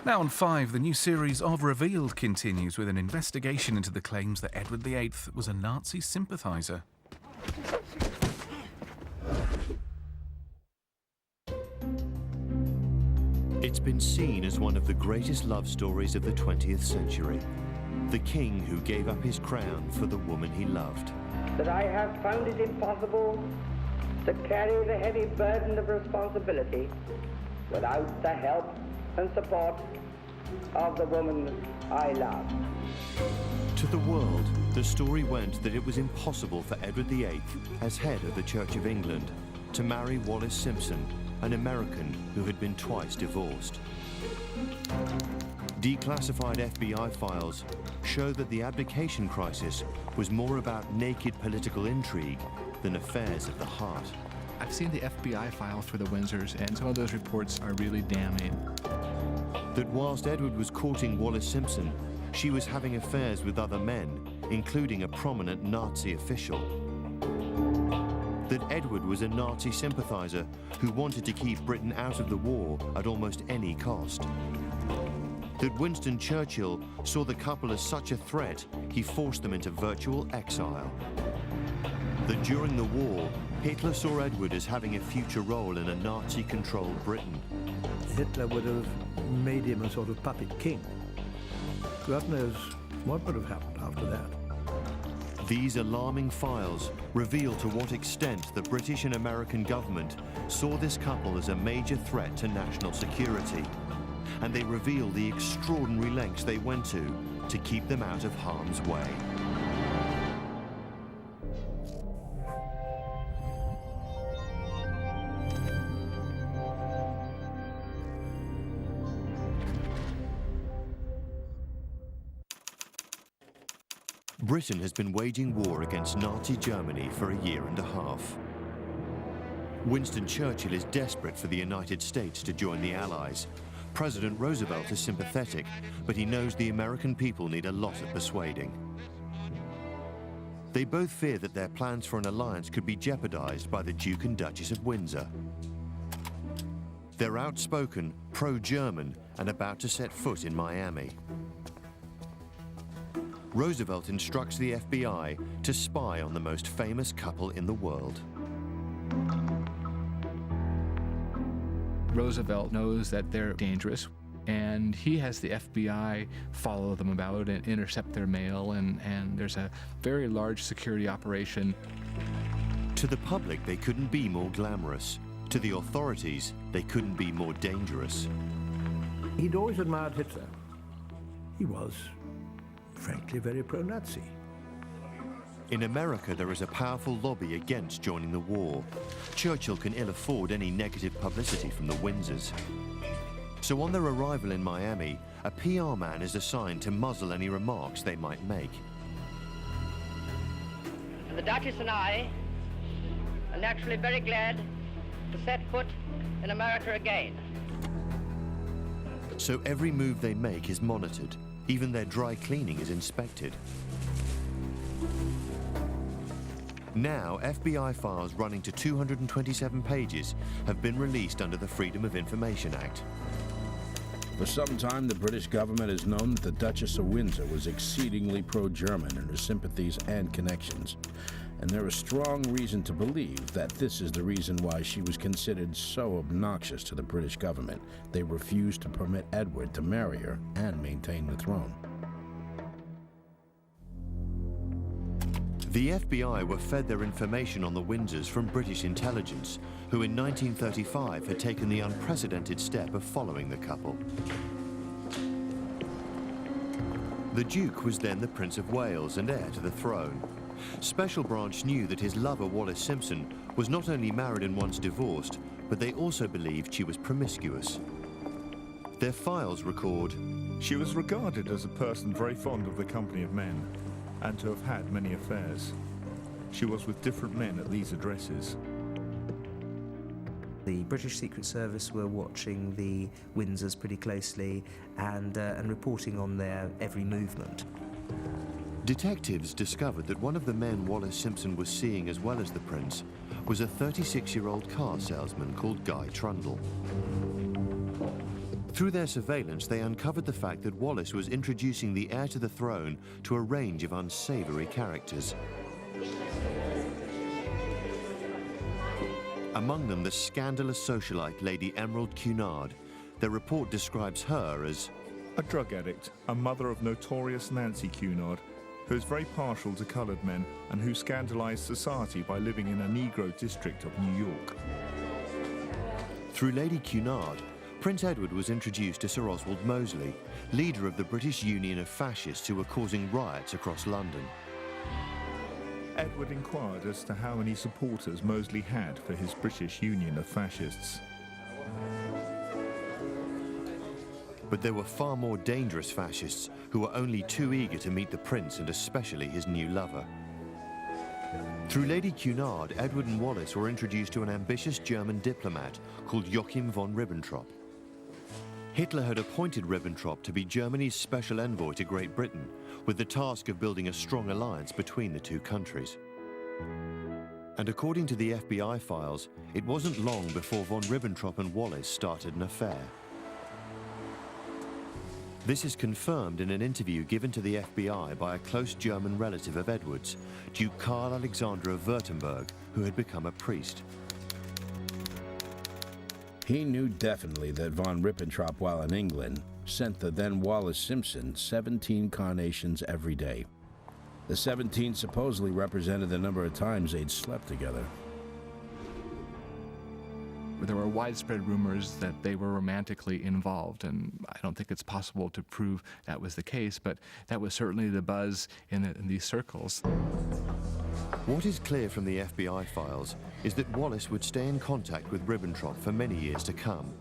Now on 5, the new series of Revealed continues with an investigation into the claims that Edward VIII was a Nazi sympathiser. It's been seen as one of the greatest love stories of the 20th century. The king who gave up his crown for the woman he loved. That I have found it impossible to carry the heavy burden of responsibility without the help and support of the woman I love. To the world, the story went that it was impossible for Edward VIII, as head of the Church of England, to marry Wallis Simpson, an American who had been twice divorced. Declassified FBI files show that the abdication crisis was more about naked political intrigue than affairs of the heart. I've seen the FBI files for the Windsors, and some of those reports are really damning. That whilst Edward was courting Wallis Simpson, she was having affairs with other men, including a prominent Nazi official. That Edward was a Nazi sympathiser who wanted to keep Britain out of the war at almost any cost. That Winston Churchill saw the couple as such a threat, he forced them into virtual exile. That during the war, Hitler saw Edward as having a future role in a Nazi-controlled Britain. Hitler would have made him a sort of puppet king. God knows what would have happened after that. These alarming files reveal to what extent the British and American government saw this couple as a major threat to national security. And they reveal the extraordinary lengths they went to keep them out of harm's way. Britain has been waging war against Nazi Germany for a year and a half. Winston Churchill is desperate for the United States to join the Allies. President Roosevelt is sympathetic, but he knows the American people need a lot of persuading. They both fear that their plans for an alliance could be jeopardized by the Duke and Duchess of Windsor. They're outspoken, pro-German, and about to set foot in Miami. Roosevelt instructs the FBI to spy on the most famous couple in the world. Roosevelt knows that they're dangerous, and he has the FBI follow them about and intercept their mail, and there's a very large security operation. To the public, they couldn't be more glamorous. To the authorities, they couldn't be more dangerous. He'd always admired Hitler. He was, frankly, very pro-Nazi. In America, there is a powerful lobby against joining the war. Churchill can ill afford any negative publicity from the Windsors. So on their arrival in Miami, a PR man is assigned to muzzle any remarks they might make. The Duchess and I are naturally very glad to set foot in America again. So every move they make is monitored. Even their dry cleaning is inspected. Now, FBI files running to 227 pages have been released under the Freedom of Information Act. For some time, the British government has known that the Duchess of Windsor was exceedingly pro-German in her sympathies and connections. And there is strong reason to believe that this is the reason why she was considered so obnoxious to the British government. They refused to permit Edward to marry her and maintain the throne. The FBI were fed their information on the Windsors from British intelligence, who in 1935 had taken the unprecedented step of following the couple. The Duke was then the Prince of Wales and heir to the throne. Special Branch knew that his lover, Wallis Simpson, was not only married and once divorced, but they also believed she was promiscuous. Their files record, "She was regarded as a person very fond of the company of men, and to have had many affairs. She was with different men at these addresses." The British Secret Service were watching the Windsors pretty closely and reporting on their every movement. Detectives discovered that one of the men Wallis Simpson was seeing as well as the Prince was a 36-year-old car salesman called Guy Trundle. Through their surveillance, they uncovered the fact that Wallis was introducing the heir to the throne to a range of unsavory characters. Among them, the scandalous socialite Lady Emerald Cunard. Their report describes her as a drug addict, a mother of notorious Nancy Cunard, who is very partial to coloured men and who scandalised society by living in a Negro district of New York. Through Lady Cunard, Prince Edward was introduced to Sir Oswald Mosley, leader of the British Union of Fascists who were causing riots across London. Edward inquired as to how many supporters Mosley had for his British Union of Fascists. But there were far more dangerous fascists who were only too eager to meet the prince and especially his new lover. Through Lady Cunard, Edward and Wallis were introduced to an ambitious German diplomat called Joachim von Ribbentrop. Hitler had appointed Ribbentrop to be Germany's special envoy to Great Britain, with the task of building a strong alliance between the two countries. And according to the FBI files, it wasn't long before von Ribbentrop and Wallis started an affair. This is confirmed in an interview given to the FBI by a close German relative of Edward's, Duke Karl Alexander of Württemberg, who had become a priest. He knew definitely that von Ribbentrop, while in England, sent the then Wallis Simpson 17 carnations every day. The 17 supposedly represented the number of times they'd slept together. There were widespread rumors that they were romantically involved, and I don't think it's possible to prove that was the case, but that was certainly the buzz in these circles. What is clear from the FBI files is that Wallis would stay in contact with Ribbentrop for many years to come,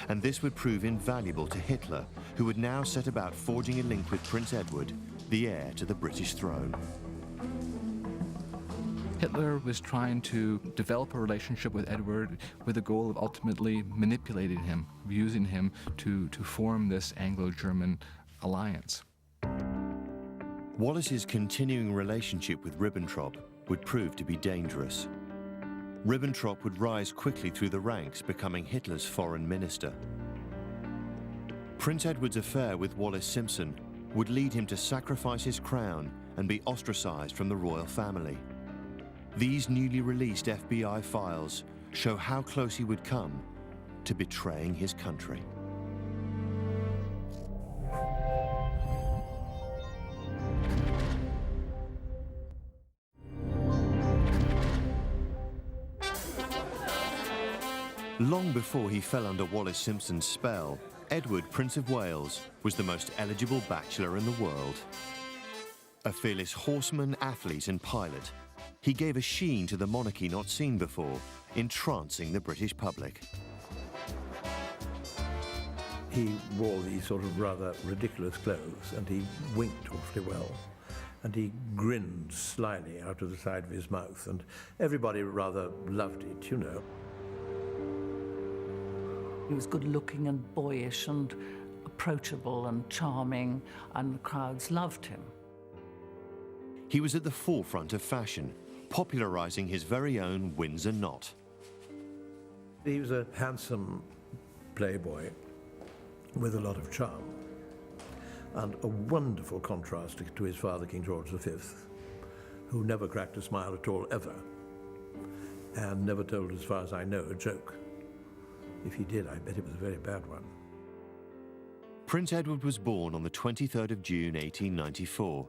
and this would prove invaluable to Hitler, who would now set about forging a link with Prince Edward, the heir to the British throne. Hitler was trying to develop a relationship with Edward with the goal of ultimately manipulating him, using him to form this Anglo-German alliance. Wallis's continuing relationship with Ribbentrop would prove to be dangerous. Ribbentrop would rise quickly through the ranks, becoming Hitler's foreign minister. Prince Edward's affair with Wallis Simpson would lead him to sacrifice his crown and be ostracized from the royal family. These newly released FBI files show how close he would come to betraying his country. Long before he fell under Wallis Simpson's spell, Edward, Prince of Wales, was the most eligible bachelor in the world. A fearless horseman, athlete and pilot, he gave a sheen to the monarchy not seen before, entrancing the British public. He wore these sort of rather ridiculous clothes, and he winked awfully well, and he grinned slyly out of the side of his mouth, and everybody rather loved it, you know. He was good-looking and boyish and approachable and charming, and the crowds loved him. He was at the forefront of fashion, popularizing his very own Windsor knot. He was a handsome playboy with a lot of charm, and a wonderful contrast to his father, King George V, who never cracked a smile at all, ever, and never told, as far as I know, a joke. If he did, I bet it was a very bad one. Prince Edward was born on the 23rd of June, 1894.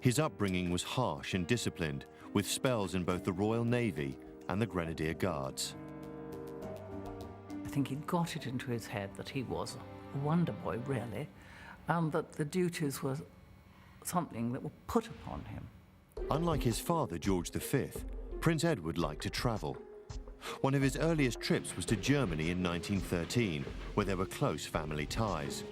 His upbringing was harsh and disciplined, with spells in both the Royal Navy and the Grenadier Guards. I think he'd got it into his head that he was a wonder boy, really, and that the duties were something that were put upon him. Unlike his father, George V, Prince Edward liked to travel. One of his earliest trips was to Germany in 1913, where there were close family ties.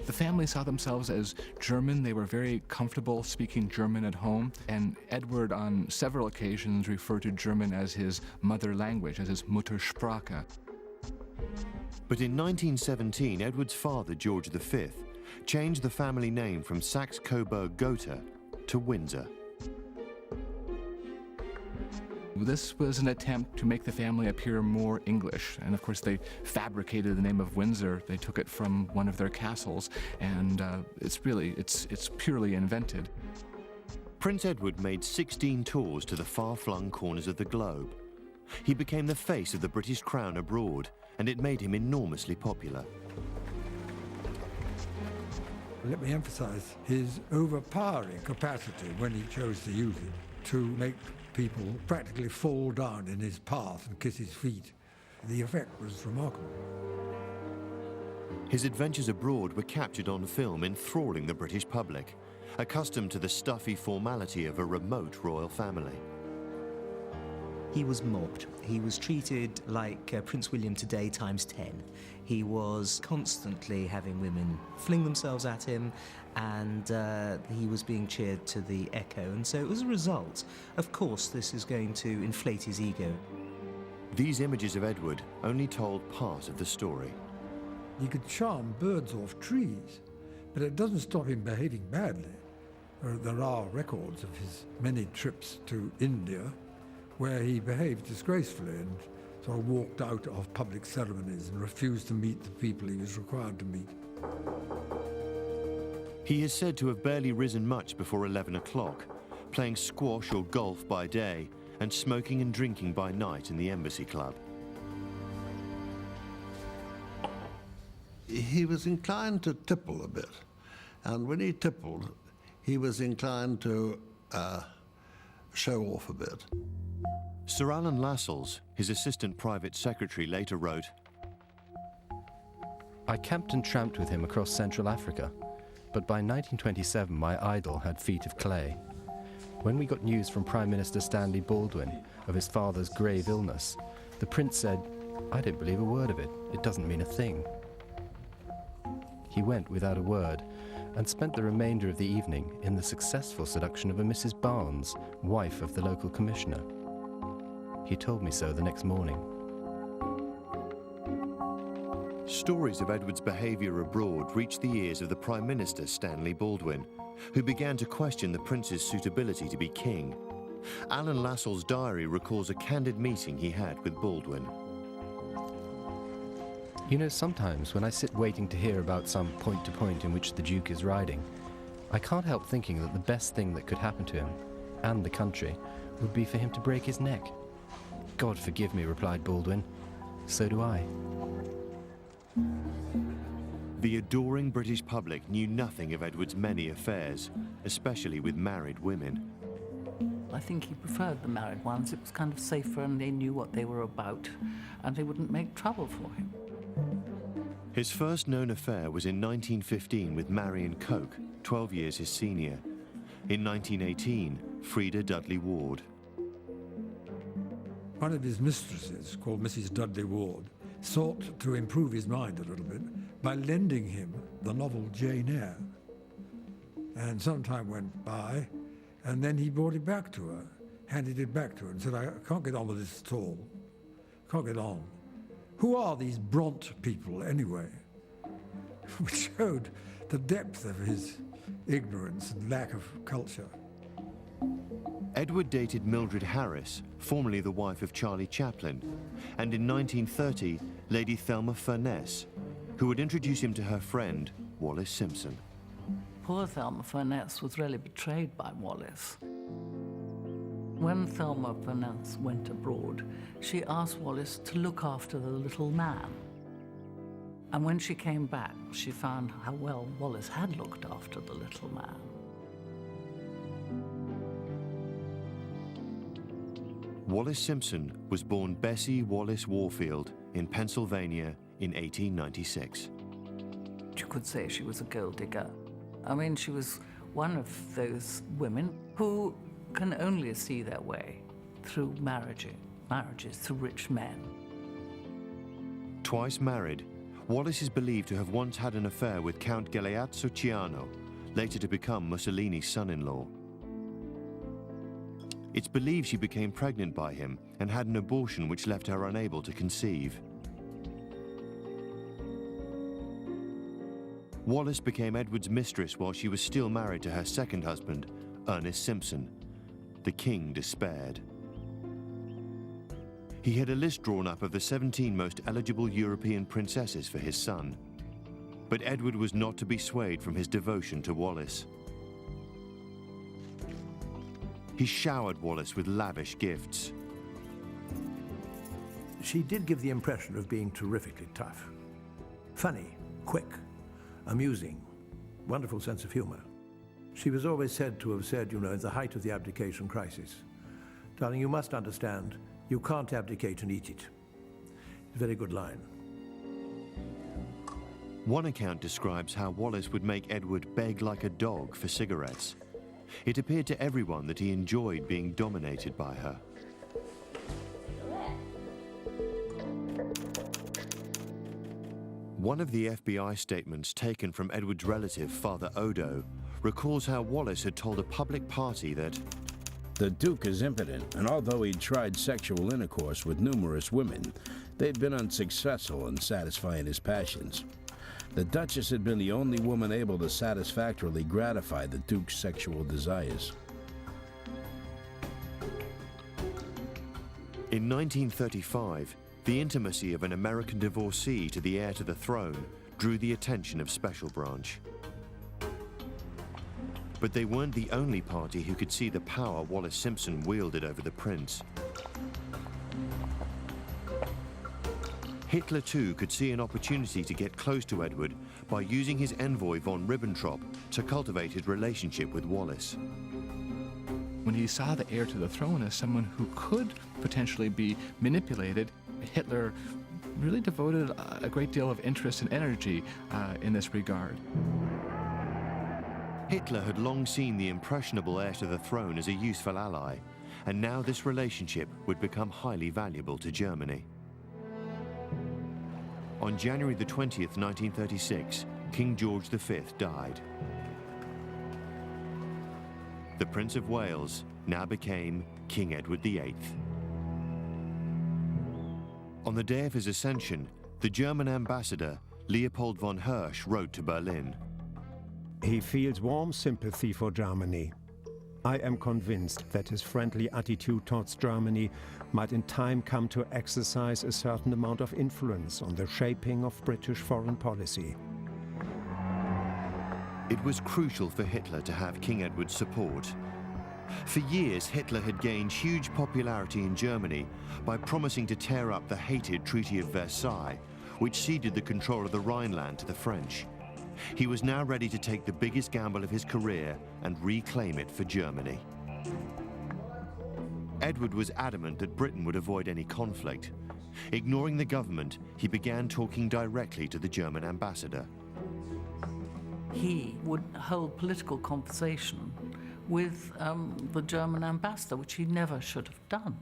The family saw themselves as German. They were very comfortable speaking German at home, and Edward on several occasions referred to German as his mother language, as his Muttersprache. But in 1917, Edward's father, George V, changed the family name from Saxe-Coburg-Gotha to Windsor. This was an attempt to make the family appear more English, and of course they fabricated the name of Windsor. They took it from one of their castles, and it's purely invented. Prince Edward made 16 tours to the far-flung corners of the globe. He became the face of the British crown abroad, and it made him enormously popular. Let me emphasize his overpowering capacity, when he chose to use it, to make people practically fall down in his path and kiss his feet. The effect was remarkable. His adventures abroad were captured on film, enthralling the British public, accustomed to the stuffy formality of a remote royal family. He was mobbed. He was treated like Prince William today times 10. He was constantly having women fling themselves at him, and he was being cheered to the echo. And so as a result, of course, this is going to inflate his ego. These images of Edward only told part of the story. He could charm birds off trees, but it doesn't stop him behaving badly. There are records of his many trips to India where he behaved disgracefully and sort of walked out of public ceremonies and refused to meet the people he was required to meet. He is said to have barely risen much before 11 o'clock, playing squash or golf by day and smoking and drinking by night in the Embassy Club. He was inclined to tipple a bit, and when he tippled, he was inclined to show off a bit. Sir Alan Lascelles, his assistant private secretary, later wrote, I camped and tramped with him across Central Africa, but by 1927 my idol had feet of clay. When we got news from Prime Minister Stanley Baldwin of his father's grave illness, the Prince said, I don't believe a word of it. It doesn't mean a thing. He went without a word and spent the remainder of the evening in the successful seduction of a Mrs. Barnes, wife of the local commissioner. He told me so the next morning. Stories of Edward's behaviour abroad reached the ears of the Prime Minister Stanley Baldwin, who began to question the Prince's suitability to be king. Alan Lascelles' diary recalls a candid meeting he had with Baldwin. You know, sometimes when I sit waiting to hear about some point-to-point in which the Duke is riding, I can't help thinking that the best thing that could happen to him, and the country, would be for him to break his neck. God forgive me, replied Baldwin. So do I. The adoring British public knew nothing of Edward's many affairs, especially with married women. I think he preferred the married ones. It was kind of safer and they knew what they were about and they wouldn't make trouble for him. His first known affair was in 1915 with Marion Coke, 12 years his senior. In 1918, Frida Dudley Ward. One of his mistresses, called Mrs. Dudley Ward, sought to improve his mind a little bit by lending him the novel Jane Eyre. And some time went by, and then he brought it back to her, handed it back to her, and said, I can't get on with this at all. Can't get on. Who are these Bront people, anyway? Which showed the depth of his ignorance and lack of culture. Edward dated Mildred Harris, formerly the wife of Charlie Chaplin, and in 1930, Lady Thelma Furness, who would introduce him to her friend, Wallis Simpson. Poor Thelma Furness was really betrayed by Wallis. When Thelma Furness went abroad, she asked Wallis to look after the little man. And when she came back, she found how well Wallis had looked after the little man. Wallis Simpson was born Bessie Wallace Warfield in Pennsylvania in 1896. You could say she was a gold digger. I mean, she was one of those women who can only see their way through marriages to rich men. Twice married, Wallis is believed to have once had an affair with Count Galeazzo Ciano, later to become Mussolini's son-in-law. It's believed she became pregnant by him and had an abortion which left her unable to conceive. Wallis became Edward's mistress while she was still married to her second husband, Ernest Simpson. The king despaired. He had a list drawn up of the 17 most eligible European princesses for his son. But Edward was not to be swayed from his devotion to Wallis. He showered Wallis with lavish gifts. She did give the impression of being terrifically tough. Funny, quick, amusing, wonderful sense of humor. She was always said to have said, you know, at the height of the abdication crisis, "Darling, you must understand, you can't abdicate and eat it." A very good line. One account describes how Wallis would make Edward beg like a dog for cigarettes. It appeared to everyone that he enjoyed being dominated by her. One of the FBI statements taken from Edward's relative, Father Odo, recalls how Wallis had told a public party that the Duke is impotent, and although he'd tried sexual intercourse with numerous women, they'd been unsuccessful in satisfying his passions. The Duchess had been the only woman able to satisfactorily gratify the Duke's sexual desires. In 1935, the intimacy of an American divorcee to the heir to the throne drew the attention of Special Branch. But they weren't the only party who could see the power Wallis Simpson wielded over the prince. Hitler too could see an opportunity to get close to Edward by using his envoy von Ribbentrop to cultivate his relationship with Wallis. When he saw the heir to the throne as someone who could potentially be manipulated, Hitler really devoted a great deal of interest and energy in this regard. Hitler had long seen the impressionable heir to the throne as a useful ally, and now this relationship would become highly valuable to Germany. On January the 20th, 1936, King George V died. The Prince of Wales now became King Edward VIII. On the day of his ascension, the German ambassador, Leopold von Hirsch, wrote to Berlin. He feels warm sympathy for Germany. I am convinced that his friendly attitude towards Germany might in time come to exercise a certain amount of influence on the shaping of British foreign policy. It was crucial for Hitler to have King Edward's support. For years, Hitler had gained huge popularity in Germany by promising to tear up the hated Treaty of Versailles, which ceded the control of the Rhineland to the French. He was now ready to take the biggest gamble of his career and reclaim it for Germany. Edward was adamant that Britain would avoid any conflict. Ignoring the government, he began talking directly to the German ambassador. He would hold political conversation with the German ambassador, which he never should have done.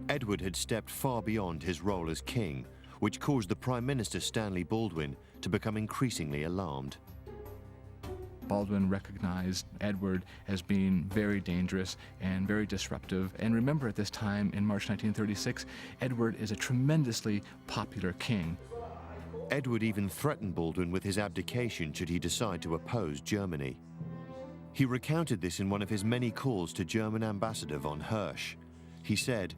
Edward had stepped far beyond his role as king, which caused the Prime Minister Stanley Baldwin to become increasingly alarmed. Baldwin recognized Edward as being very dangerous and very disruptive. And remember, at this time, in March 1936, Edward is a tremendously popular king. Edward even threatened Baldwin with his abdication should he decide to oppose Germany. He recounted this in one of his many calls to German Ambassador von Hirsch. He said,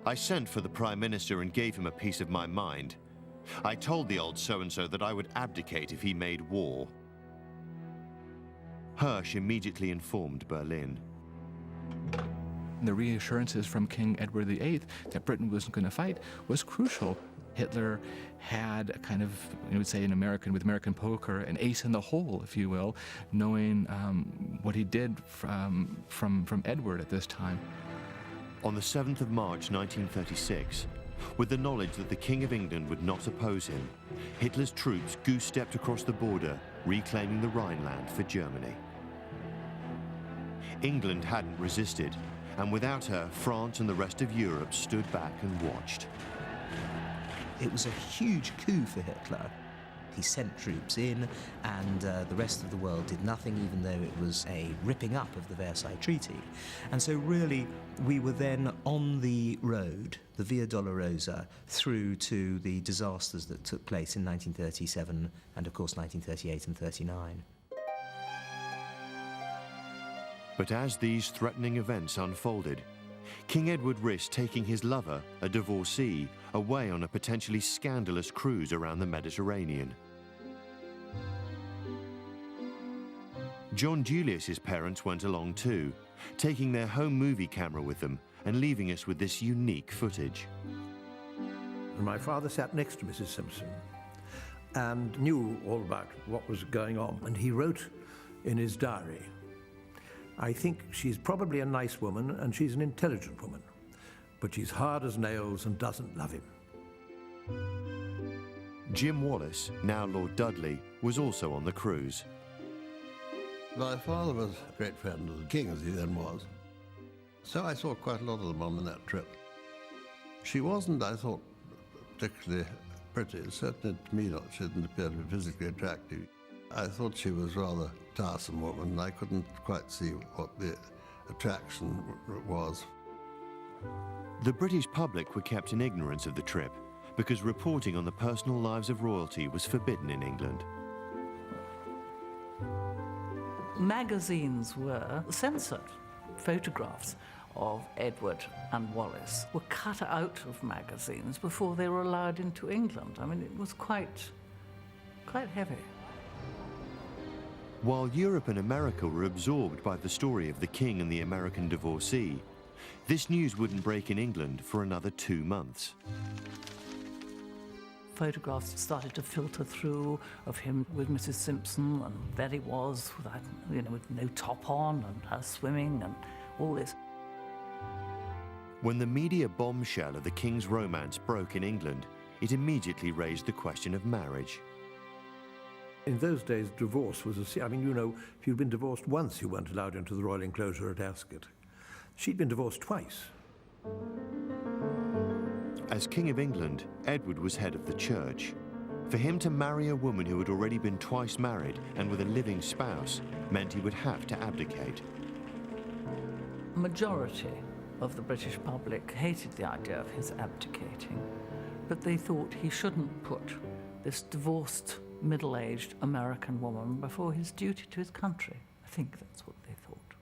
"I sent for the Prime Minister and gave him a piece of my mind. I told the old so-and-so that I would abdicate if he made war." Hirsch immediately informed Berlin. The reassurances from King Edward VIII that Britain wasn't going to fight was crucial. Hitler had a kind of, you would say in American, with American poker, an ace in the hole, if you will, knowing what he did from Edward at this time. On the 7th of March 1936, with the knowledge that the King of England would not oppose him, Hitler's troops goose-stepped across the border, reclaiming the Rhineland for Germany. England hadn't resisted, and without her, France and the rest of Europe stood back and watched. It was a huge coup for Hitler. He sent troops in, and the rest of the world did nothing, even though it was a ripping up of the Versailles Treaty. And so really, we were then on the road, the Via Dolorosa, through to the disasters that took place in 1937 and, of course, 1938 and 39. But as these threatening events unfolded, King Edward risked taking his lover, a divorcee, away on a potentially scandalous cruise around the Mediterranean. John Julius's parents went along too, taking their home movie camera with them and leaving us with this unique footage. And my father sat next to Mrs Simpson and knew all about what was going on, and he wrote in his diary, "I think she's probably a nice woman and she's an intelligent woman, but she's hard as nails and doesn't love him." Jim Wallis, now Lord Dudley, was also on the cruise. My father was a great friend of the king, as he then was, so I saw quite a lot of them on that trip. She wasn't, I thought, particularly pretty. Certainly to me, she didn't appear to be physically attractive. I thought she was a rather tiresome woman, and I couldn't quite see what the attraction was. The British public were kept in ignorance of the trip because reporting on the personal lives of royalty was forbidden in England. Magazines were censored. Photographs of Edward and Wallis were cut out of magazines before they were allowed into England. I mean, it was quite heavy. While Europe and America were absorbed by the story of the king and the American divorcee, this news wouldn't break in England for another 2 months. Photographs started to filter through of him with Mrs Simpson, and there he was, with no top on, and her swimming, and all this. When the media bombshell of the king's romance broke in England, it immediately raised the question of marriage. In those days, divorce was if you'd been divorced once, you weren't allowed into the royal enclosure at Ascot. She'd been divorced twice. As King of England, Edward was head of the church. For him to marry a woman who had already been twice married and with a living spouse meant he would have to abdicate. The majority of the British public hated the idea of his abdicating, but they thought he shouldn't put this divorced, middle-aged American woman before his duty to his country. I think that's what they thought.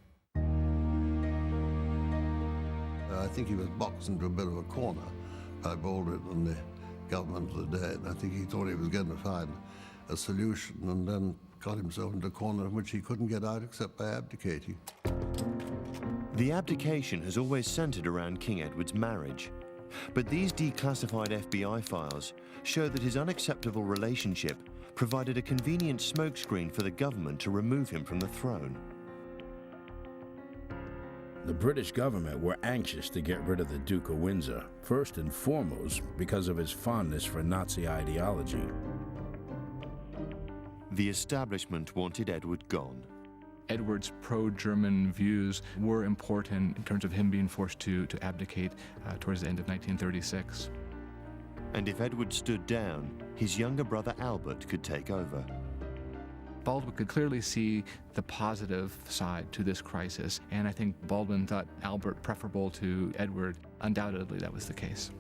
I think he was boxed into a bit of a corner by Baldwin and the government of the day, and I think he thought he was going to find a solution, and then got himself into a corner in which he couldn't get out except by abdicating. The abdication has always centered around King Edward's marriage, but these declassified FBI files show that his unacceptable relationship provided a convenient smokescreen for the government to remove him from the throne. The British government were anxious to get rid of the Duke of Windsor, first and foremost because of his fondness for Nazi ideology. The establishment wanted Edward gone. Edward's pro-German views were important in terms of him being forced to abdicate towards the end of 1936. And if Edward stood down, his younger brother Albert could take over. Baldwin could clearly see the positive side to this crisis, and I think Baldwin thought Albert preferable to Edward. Undoubtedly, that was the case.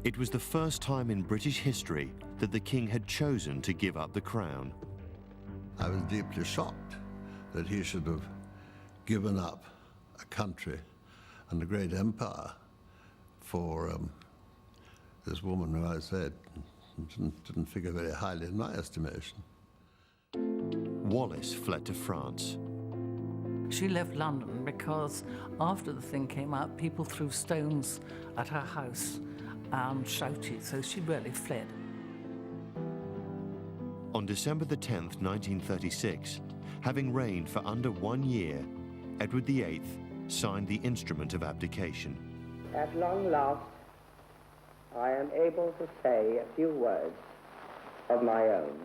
It was the first time in British history that the king had chosen to give up the crown. I was deeply shocked that he should have given up a country and a great empire for this woman who I said didn't figure very highly in my estimation. Wallis fled to France. She left London because after the thing came out, people threw stones at her house and shouted, so she really fled. On December the 10th, 1936, having reigned for under 1 year, Edward VIII signed the instrument of abdication. At long last, I am able to say a few words of my own.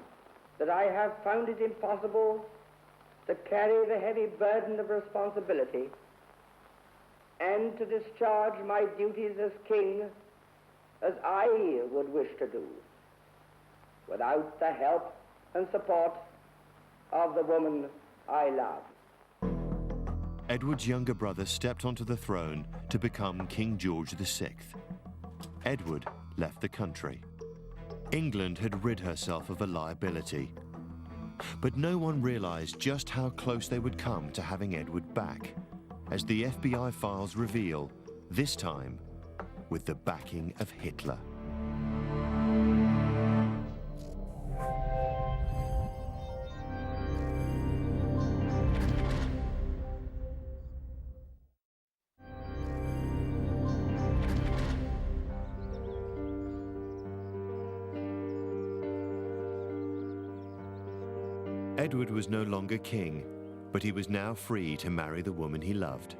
That I have found it impossible to carry the heavy burden of responsibility and to discharge my duties as king as I would wish to do without the help and support of the woman I love. Edward's younger brother stepped onto the throne to become King George VI. Edward left the country. England had rid herself of a liability. But no one realized just how close they would come to having Edward back. as the FBI files reveal, this time with the backing of Hitler. Edward was no longer king, but he was now free to marry the woman he loved.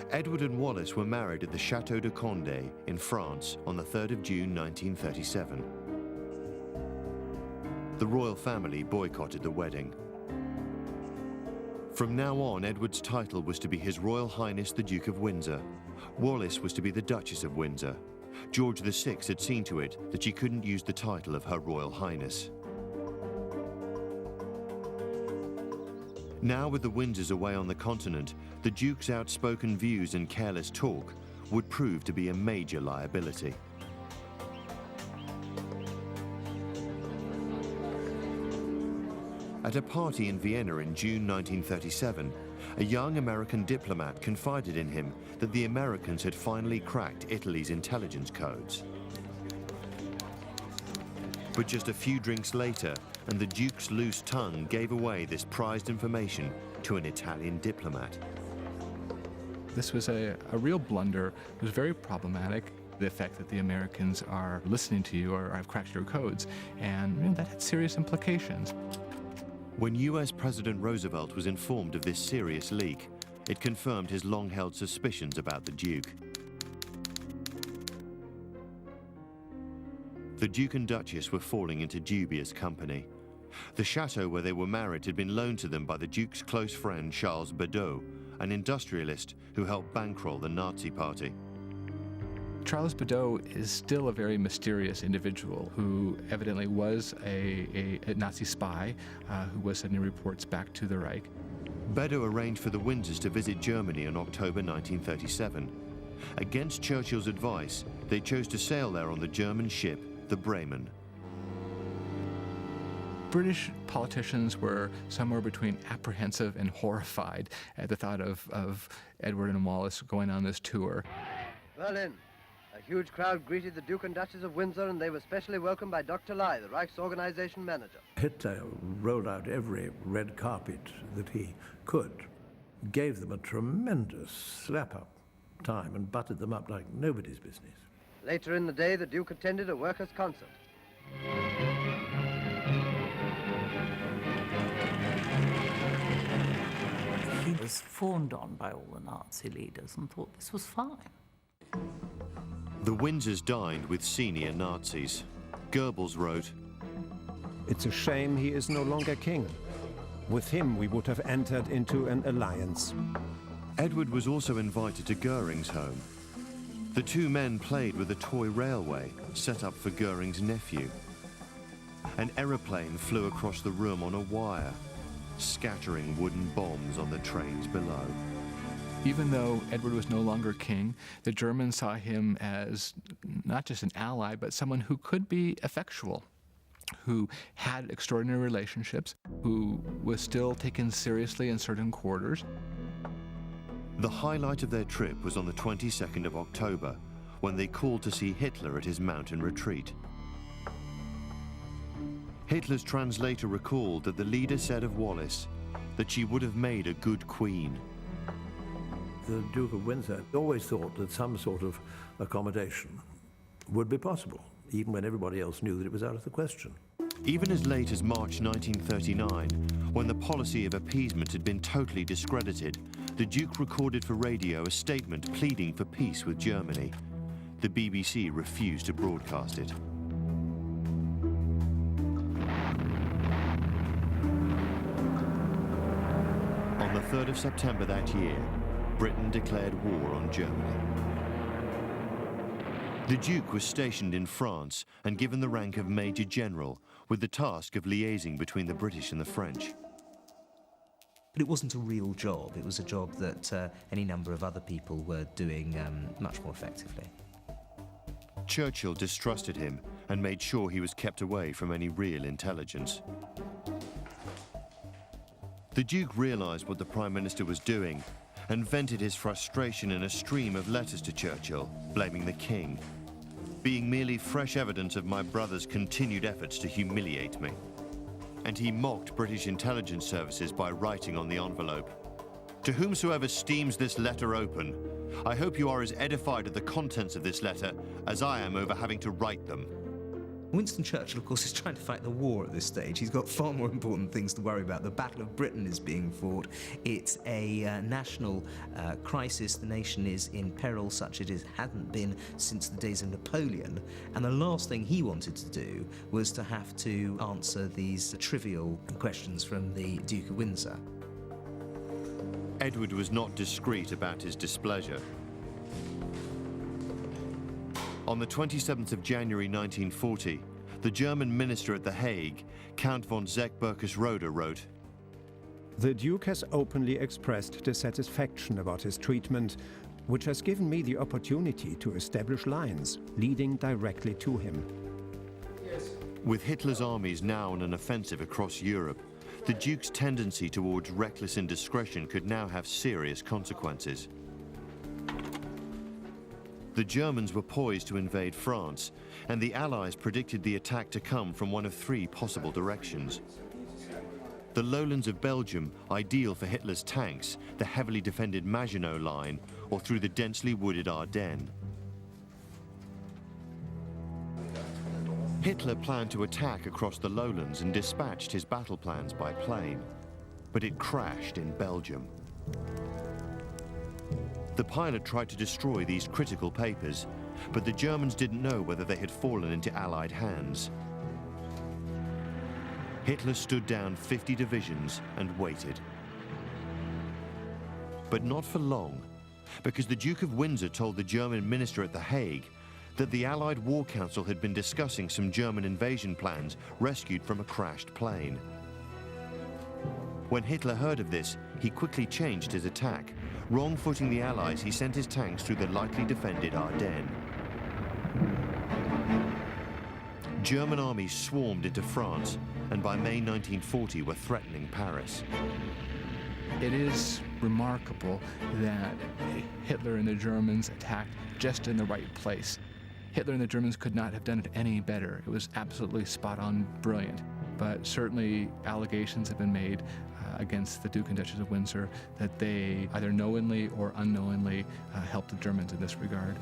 Edward and Wallis were married at the Chateau de Condé in France on the 3rd of June 1937. The royal family boycotted the wedding. From now on, Edward's title was to be His Royal Highness the Duke of Windsor. Wallis was to be the Duchess of Windsor. George VI had seen to it that she couldn't use the title of Her Royal Highness. Now with the Windsors away on the continent, the Duke's outspoken views and careless talk would prove to be a major liability. At a party in Vienna in June 1937, a young American diplomat confided in him that the Americans had finally cracked Italy's intelligence codes. But just a few drinks later, and the Duke's loose tongue gave away this prized information to an Italian diplomat. This was a real blunder. It was very problematic. The fact that the Americans are listening to you or have cracked your codes, and that had serious implications. When US President Roosevelt was informed of this serious leak, it confirmed his long-held suspicions about the Duke. The Duke and Duchess were falling into dubious company. The chateau where they were married had been loaned to them by the Duke's close friend Charles Badeau, an industrialist who helped bankroll the Nazi Party. Charles Badeau is still a very mysterious individual who evidently was a Nazi spy who was sending reports back to the Reich. Badeau arranged for the Windsors to visit Germany in October 1937. Against Churchill's advice, they chose to sail there on the German ship, the Bremen. British politicians were somewhere between apprehensive and horrified at the thought of Edward and Wallis going on this tour. Berlin. A huge crowd greeted the Duke and Duchess of Windsor, and they were specially welcomed by Dr. Lai, the Reich's organization manager. Hitler rolled out every red carpet that he could, gave them a tremendous slap-up time and buttered them up like nobody's business. Later in the day, the Duke attended a workers' concert. He was fawned on by all the Nazi leaders and thought this was fine. The Windsors dined with senior Nazis. Goebbels wrote, "It's a shame he is no longer king. With him we would have entered into an alliance." Edward was also invited to Goering's home. The two men played with a toy railway set up for Goering's nephew. An aeroplane flew across the room on a wire, scattering wooden bombs on the trains below. Even though Edward was no longer king, the Germans saw him as not just an ally, but someone who could be effectual, who had extraordinary relationships, who was still taken seriously in certain quarters. The highlight of their trip was on the 22nd of October, when they called to see Hitler at his mountain retreat. Hitler's translator recalled that the leader said of Wallis that she would have made a good queen. The Duke of Windsor always thought that some sort of accommodation would be possible, even when everybody else knew that it was out of the question. Even as late as March 1939, when the policy of appeasement had been totally discredited, the Duke recorded for radio a statement pleading for peace with Germany. The BBC refused to broadcast it. On the 3rd of September that year, Britain declared war on Germany. The Duke was stationed in France and given the rank of Major General, with the task of liaising between the British and the French. But it wasn't a real job. It was a job that any number of other people were doing much more effectively. Churchill distrusted him and made sure he was kept away from any real intelligence. The Duke realised what the Prime Minister was doing and vented his frustration in a stream of letters to Churchill, blaming the King, being merely fresh evidence of my brother's continued efforts to humiliate me. And he mocked British intelligence services by writing on the envelope, "To whomsoever steams this letter open, I hope you are as edified at the contents of this letter as I am over having to write them." Winston Churchill, of course, is trying to fight the war at this stage. He's got far more important things to worry about. The Battle of Britain is being fought. It's a national crisis. The nation is in peril such it hadn't been since the days of Napoleon. And the last thing he wanted to do was to have to answer these trivial questions from the Duke of Windsor. Edward was not discreet about his displeasure. On the 27th of January 1940, the German minister at The Hague, Count von Zech-Berkes-Roeder, wrote, "The Duke has openly expressed dissatisfaction about his treatment, which has given me the opportunity to establish lines leading directly to him." With Hitler's armies now on an offensive across Europe, the Duke's tendency towards reckless indiscretion could now have serious consequences. The Germans were poised to invade France, and the Allies predicted the attack to come from one of three possible directions. The lowlands of Belgium, ideal for Hitler's tanks, the heavily defended Maginot Line, or through the densely wooded Ardennes. Hitler planned to attack across the lowlands and dispatched his battle plans by plane, but it crashed in Belgium. The pilot tried to destroy these critical papers, but the Germans didn't know whether they had fallen into Allied hands. Hitler stood down 50 divisions and waited. But not for long, because the Duke of Windsor told the German minister at The Hague that the Allied War Council had been discussing some German invasion plans rescued from a crashed plane. When Hitler heard of this, he quickly changed his attack. Wrong-footing the Allies, he sent his tanks through the lightly defended Ardennes. German armies swarmed into France, and by May 1940 were threatening Paris. It is remarkable that Hitler and the Germans attacked just in the right place. Hitler and the Germans could not have done it any better. It was absolutely spot-on brilliant. But certainly allegations have been made against the Duke and Duchess of Windsor that they either knowingly or unknowingly helped the Germans in this regard.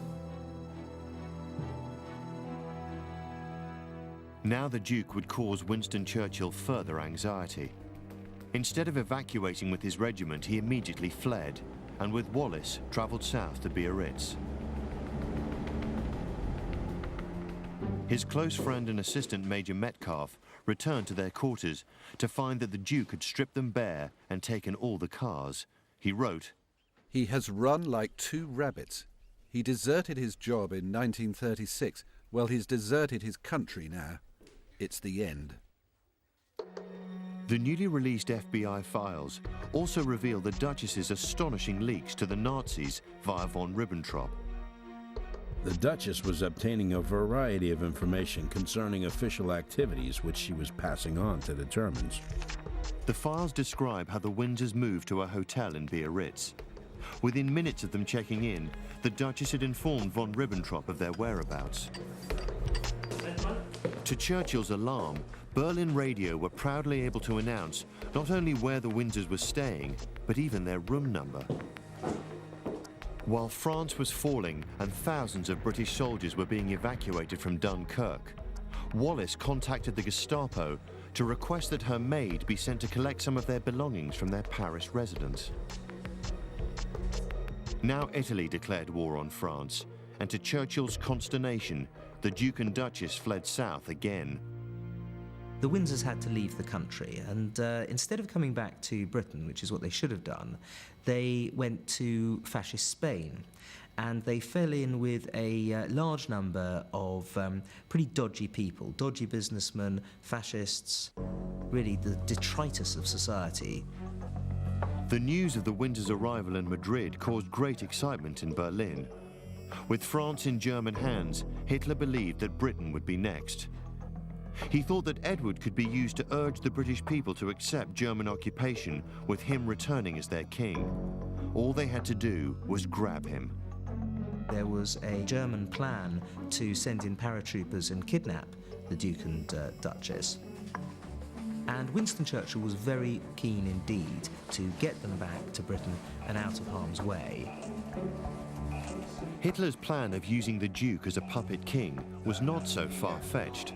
Now the Duke would cause Winston Churchill further anxiety. Instead of evacuating with his regiment, he immediately fled, and with Wallis travelled south to Biarritz. His close friend and assistant Major Metcalfe returned to their quarters to find that the Duke had stripped them bare and taken all the cars. He wrote, "He has run like two rabbits. He deserted his job in 1936. Well, he's deserted his country now. It's the end." The newly released FBI files also reveal the Duchess's astonishing leaks to the Nazis via von Ribbentrop. The Duchess was obtaining a variety of information concerning official activities which she was passing on to the Germans. The files describe how the Windsors moved to a hotel in Biarritz. Within minutes of them checking in, the Duchess had informed von Ribbentrop of their whereabouts. To Churchill's alarm, Berlin radio were proudly able to announce not only where the Windsors were staying, but even their room number. While France was falling and thousands of British soldiers were being evacuated from Dunkirk, Wallis contacted the Gestapo to request that her maid be sent to collect some of their belongings from their Paris residence. Now Italy declared war on France, and to Churchill's consternation, the Duke and Duchess fled south again. The Windsors had to leave the country, and instead of coming back to Britain, which is what they should have done, they went to fascist Spain. And they fell in with a large number of pretty dodgy people, dodgy businessmen, fascists, really the detritus of society. The news of the Windsors' arrival in Madrid caused great excitement in Berlin. With France in German hands, Hitler believed that Britain would be next. He thought that Edward could be used to urge the British people to accept German occupation, with him returning as their king. All they had to do was grab him. There was a German plan to send in paratroopers and kidnap the Duke and Duchess. And Winston Churchill was very keen indeed to get them back to Britain and out of harm's way. Hitler's plan of using the Duke as a puppet king was not so far-fetched.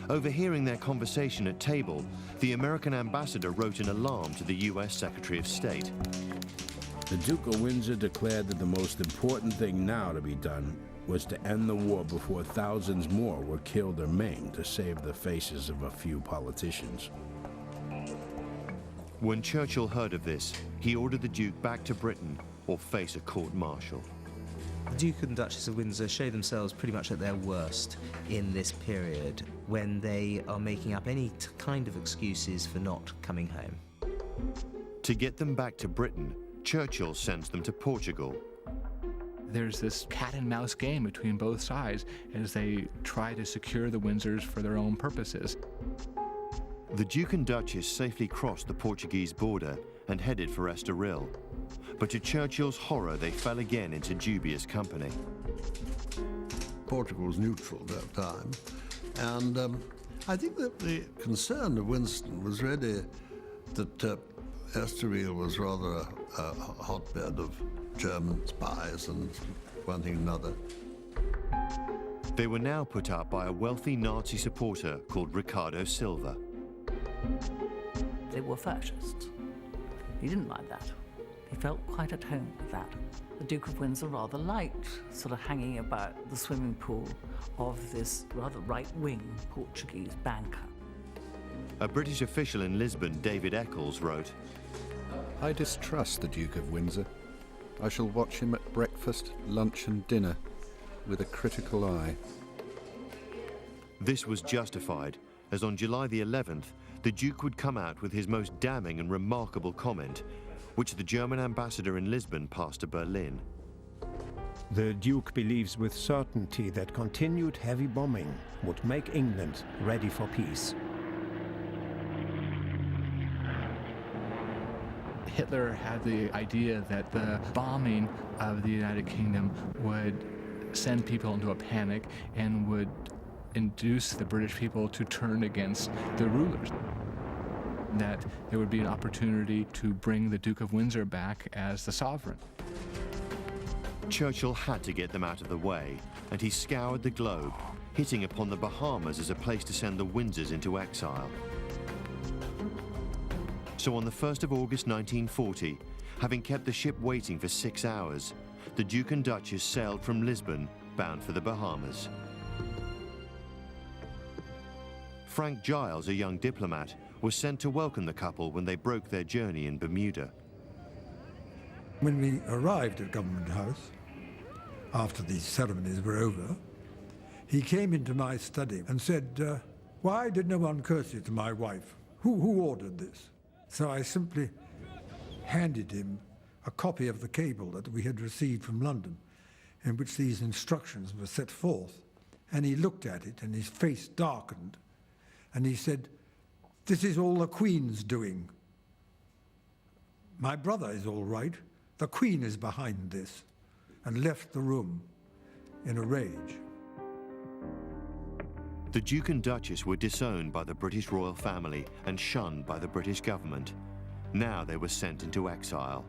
Overhearing their conversation at table, the American ambassador wrote an alarm to the US Secretary of State. The Duke of Windsor declared that the most important thing now to be done was to end the war before thousands more were killed or maimed to save the faces of a few politicians. When Churchill heard of this, he ordered the Duke back to Britain or face a court-martial. The Duke and Duchess of Windsor show themselves pretty much at their worst in this period, when they are making up any kind of excuses for not coming home. To get them back to Britain, Churchill sends them to Portugal. There's this cat and mouse game between both sides as they try to secure the Windsors for their own purposes. The Duke and Duchess safely crossed the Portuguese border and headed for Estoril. But to Churchill's horror, they fell again into dubious company. Portugal was neutral at that time, and I think that the concern of Winston was really that Estoril was rather a hotbed of German spies and one thing and another. They were now put up by a wealthy Nazi supporter called Ricardo Silva. They were fascists. He didn't mind that. He felt quite at home with that. The Duke of Windsor rather liked sort of hanging about the swimming pool of this rather right-wing Portuguese banker. A British official in Lisbon, David Eccles, wrote, I distrust the Duke of Windsor. I shall watch him at breakfast, lunch and dinner with a critical eye. This was justified, as on July the 11th, the Duke would come out with his most damning and remarkable comment, which the German ambassador in Lisbon passed to Berlin. The Duke believes with certainty that continued heavy bombing would make England ready for peace. Hitler had the idea that the bombing of the United Kingdom would send people into a panic and would induce the British people to turn against the rulers. That there would be an opportunity to bring the Duke of Windsor back as the sovereign. Churchill had to get them out of the way, and he scoured the globe, hitting upon the Bahamas as a place to send the Windsors into exile. So on the 1st of August 1940, having kept the ship waiting for 6 hours, the Duke and Duchess sailed from Lisbon, bound for the Bahamas. Frank Giles, a young diplomat, was sent to welcome the couple when they broke their journey in Bermuda. When we arrived at Government House, after the ceremonies were over, he came into my study and said, why did no one curtsy to my wife? Who ordered this? So I simply handed him a copy of the cable that we had received from London, in which these instructions were set forth. And he looked at it and his face darkened, and he said, this is all the Queen's doing. My brother is all right. The Queen is behind this, and left the room in a rage. The Duke and Duchess were disowned by the British royal family and shunned by the British government. Now they were sent into exile.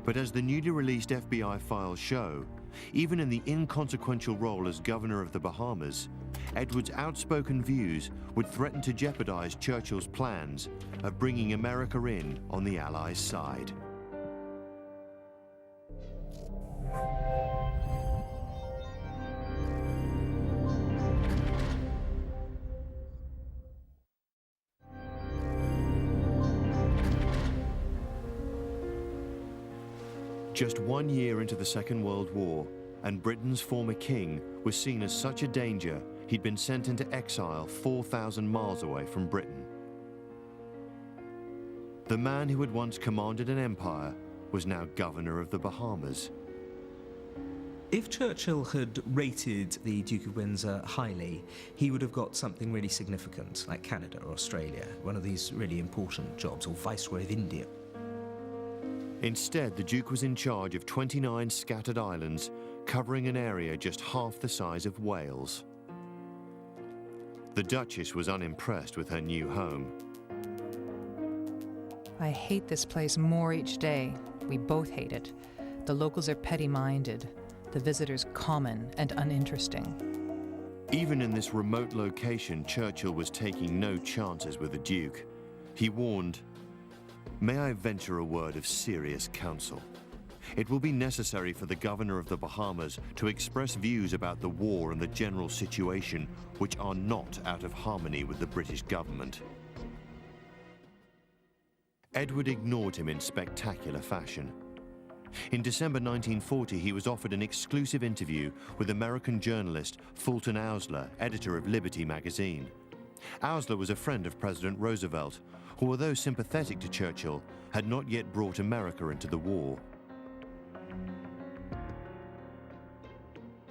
But as the newly released FBI files show, even in the inconsequential role as governor of the Bahamas, Edward's outspoken views would threaten to jeopardize Churchill's plans of bringing America in on the Allies' side. Just 1 year into the Second World War, and Britain's former king was seen as such a danger, he'd been sent into exile 4,000 miles away from Britain. The man who had once commanded an empire was now governor of the Bahamas. If Churchill had rated the Duke of Windsor highly, he would have got something really significant, like Canada or Australia, one of these really important jobs, or Viceroy of India. Instead, the Duke was in charge of 29 scattered islands, covering an area just half the size of Wales. The Duchess was unimpressed with her new home. I hate this place more each day. We both hate it. The locals are petty-minded. The visitors common and uninteresting. Even in this remote location, Churchill was taking no chances with the Duke. He warned, "May I venture a word of serious counsel? It will be necessary for the governor of the Bahamas to express views about the war and the general situation which are not out of harmony with the British government." Edward ignored him in spectacular fashion. In December 1940, he was offered an exclusive interview with American journalist Fulton Owsler, editor of Liberty magazine. Owsler was a friend of President Roosevelt, who, although sympathetic to Churchill, had not yet brought America into the war.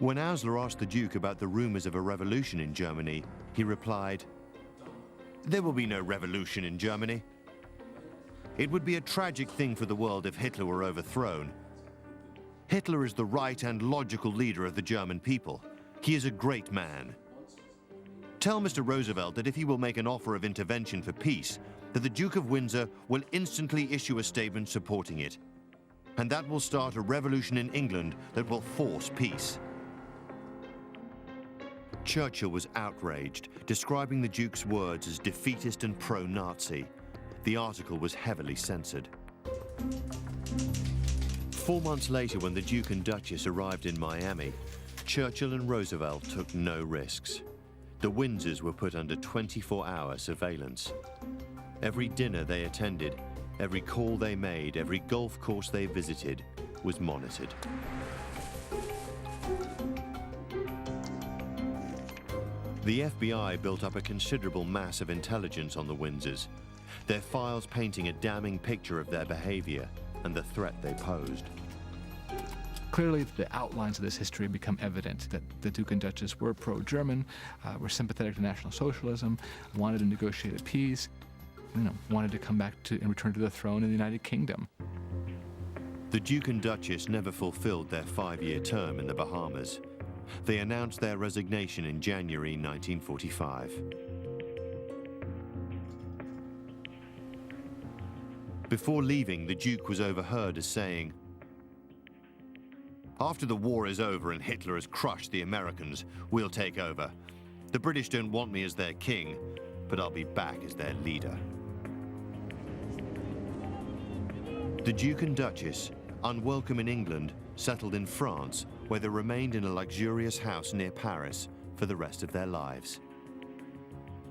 When Owsler asked the Duke about the rumors of a revolution in Germany, he replied, "There will be no revolution in Germany. It would be a tragic thing for the world if Hitler were overthrown. Hitler is the right and logical leader of the German people. He is a great man. Tell Mr. Roosevelt that if he will make an offer of intervention for peace, that the Duke of Windsor will instantly issue a statement supporting it. And that will start a revolution in England that will force peace." Churchill was outraged, describing the Duke's words as defeatist and pro-Nazi. The article was heavily censored. 4 months later, when the Duke and Duchess arrived in Miami, Churchill and Roosevelt took no risks. The Windsors were put under 24-hour surveillance. Every dinner they attended, every call they made, every golf course they visited was monitored. The FBI built up a considerable mass of intelligence on the Windsors, their files painting a damning picture of their behavior and the threat they posed. Clearly, the outlines of this history become evident, that the Duke and Duchess were pro-German, were sympathetic to National Socialism, wanted to negotiate a peace, wanted to come back to and return to the throne in the United Kingdom. The Duke and Duchess never fulfilled their 5-year term in the Bahamas. They announced their resignation in January 1945. Before leaving, the Duke was overheard as saying, "After the war is over and Hitler has crushed the Americans, we'll take over. The British don't want me as their king, but I'll be back as their leader." The Duke and Duchess, unwelcome in England, settled in France, where they remained in a luxurious house near Paris for the rest of their lives.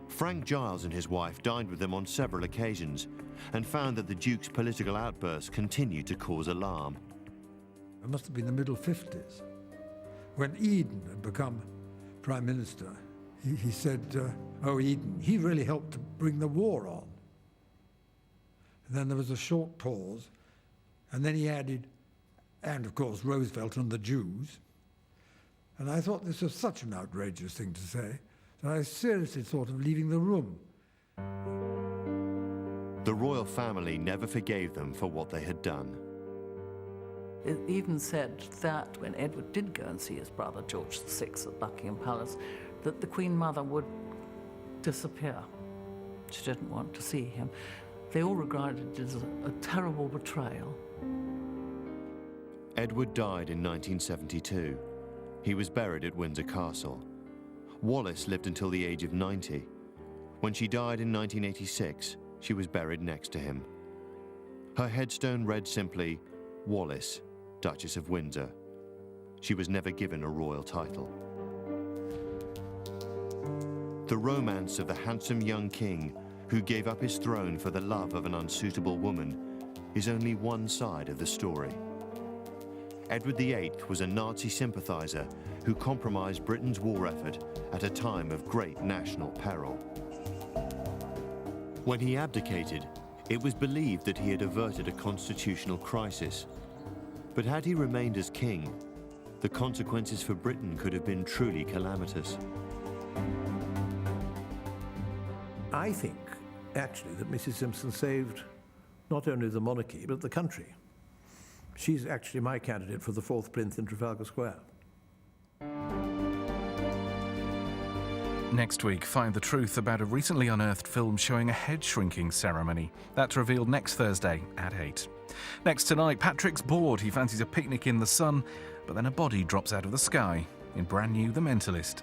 Frank Giles and his wife dined with them on several occasions and found that the Duke's political outbursts continued to cause alarm. It must have been the middle 50s. When Eden had become Prime Minister, he said, "Oh, Eden, he really helped to bring the war on." And then there was a short pause, and then he added, "And of course Roosevelt and the Jews." And I thought this was such an outrageous thing to say that I seriously thought of leaving the room. The royal family never forgave them for what they had done. It even said that when Edward did go and see his brother George VI at Buckingham Palace, that the Queen Mother would disappear. She didn't want to see him. They all regarded it as a terrible betrayal. Edward died in 1972. He was buried at Windsor Castle. Wallis lived until the age of 90. When she died in 1986, she was buried next to him. Her headstone read simply, "Wallis, Duchess of Windsor." She was never given a royal title. The romance of the handsome young king who gave up his throne for the love of an unsuitable woman is only one side of the story. Edward VIII was a Nazi sympathizer who compromised Britain's war effort at a time of great national peril. When he abdicated, it was believed that he had averted a constitutional crisis. But had he remained as king, the consequences for Britain could have been truly calamitous. I think, actually, that Mrs Simpson saved not only the monarchy, but the country. She's actually my candidate for the 4th plinth in Trafalgar Square. Next week, find the truth about a recently unearthed film showing a head-shrinking ceremony. That's revealed next Thursday at 8. Next tonight, Patrick's bored. He fancies a picnic in the sun, but then a body drops out of the sky in brand new The Mentalist.